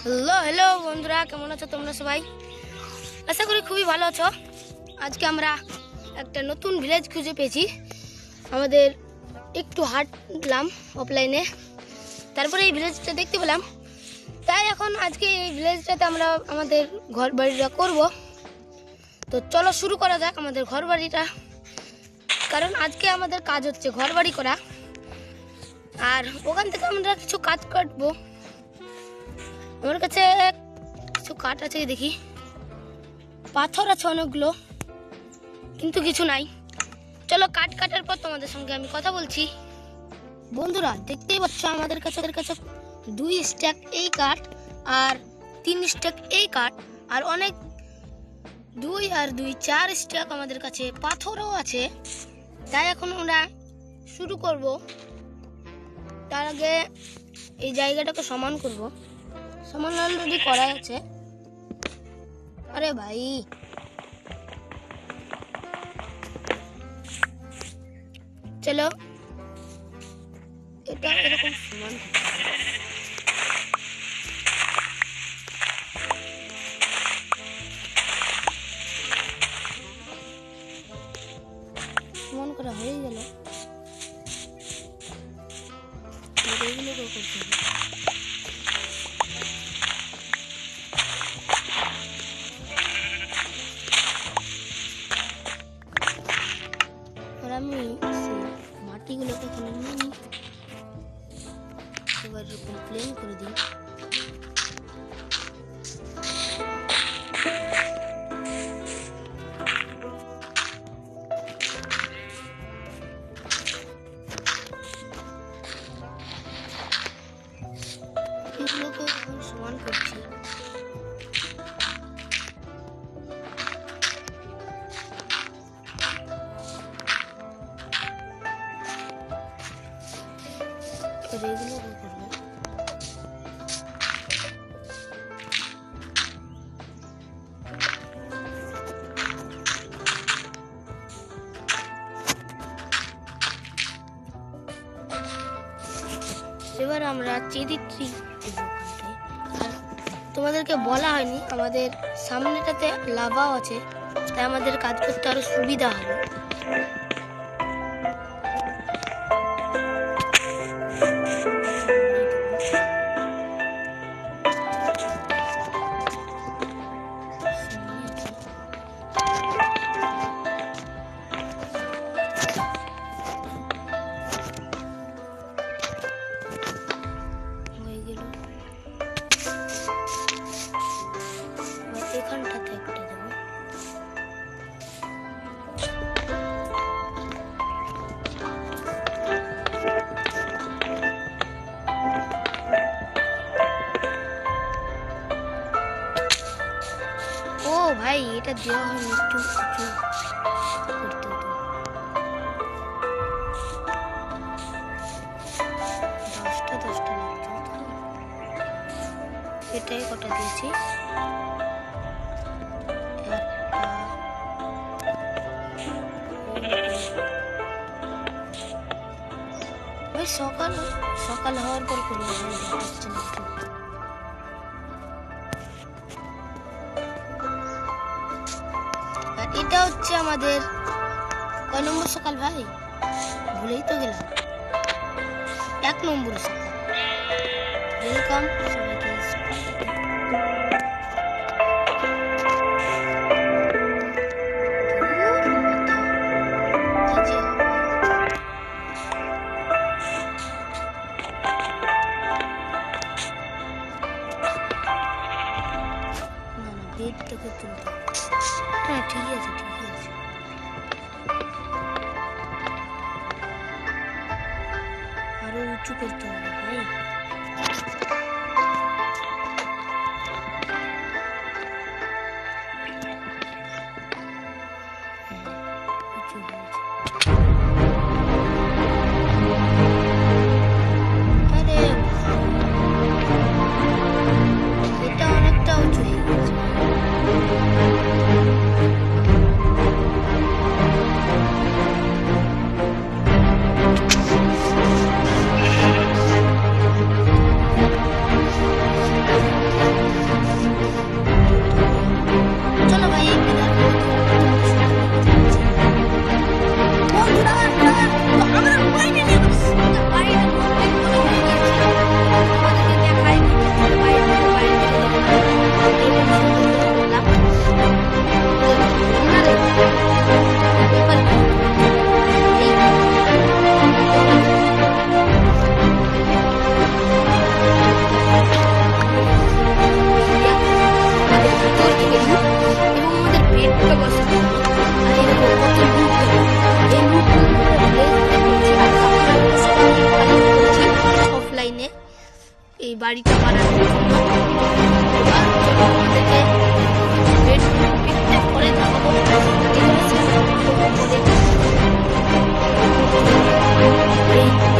Hello hello বন্ধুরা, কেমন আছো তোমরা সবাই? আশা করি খুবই ভালো আছো। আজকে আমরা একটা নতুন ভিলেজ খুঁজে পেয়েছি। আমাদের একটু হাঁটলাম অফলাইনে, তারপরে এই ভিলেজটা দেখতে পেলাম। তাই এখন আজকে এই ভিলেজটাতে আমরা আমাদের ঘর বাড়িটা করব। তো চলো শুরু করা যাক আমাদের ঘর বাড়িটা, কারণ আজকে আমাদের কাজ হচ্ছে ঘর বাড়ি করা। আর ওখান থেকে আমরা কিছু কাজ কাটবো। আমার কাছে কিছু কাঠ আছে, দেখি পাথর আছে অনেকগুলো, কিন্তু কিছু নাই। চলো কাঠ কাটার পর তোমাদের সঙ্গে আমি কথা বলছি। বন্ধুরা দেখতেই পাচ্ছ আমাদের কাছে 2 স্ট্যাক এই কাঠ আর 3 স্ট্যাক এই কাঠ, আর অনেক 2 আর 2 4 স্ট্যাক আমাদের কাছে পাথরও আছে। তাই এখন আমরা শুরু করব। তার আগে এই জায়গাটাকে সমান করব। সমান অলরেডি করা আছে। আরে ভাই, চলো এটা এরকম সমান সমান করা হয়ে গেল। এগুলোকে করতে হবে। আমি মাটিগুলোকে এখানে নিয়ে নিই, এবার এরকম প্লেন করে দিই। এগুলোকে এখন সমান করছি। এগুলো করবো। এবার আমরা চেরি ট্রি দেব। আর তোমাদেরকে বলা হয়নি, আমাদের সামনেটাতে লাভাও আছে, তাই আমাদের কাজ করতে আরো সুবিধা হবে। এখানটাতে একটা দেবো। ও ভাই, এটা দেওয়া হয়নি, একটু উঁচু করতে হতো। 10টা লাগতো। এটাই কটা দিয়েছি। সকাল সকাল হওয়ার পর করবো। এটা হচ্ছে আমাদের কয় নম্বর সকাল ভাই? ভুলেই তো গেলাম। 1 নম্বর সকাল। ওয়েলকাম সবাইকে। বেডটাকে তুলতে, হ্যাঁ ঠিক আছে। আরো উঁচু করতে হবে ভাই। উঁচু হয়েছে। আরে এটা অনেকটা উঁচু হয়ে গেছে। বাড়িটা বানানোর জন্য। এবার চলো আমাদেরকে পিকটা করে দেখাবো। এখানে শেষ করবো বলে। এই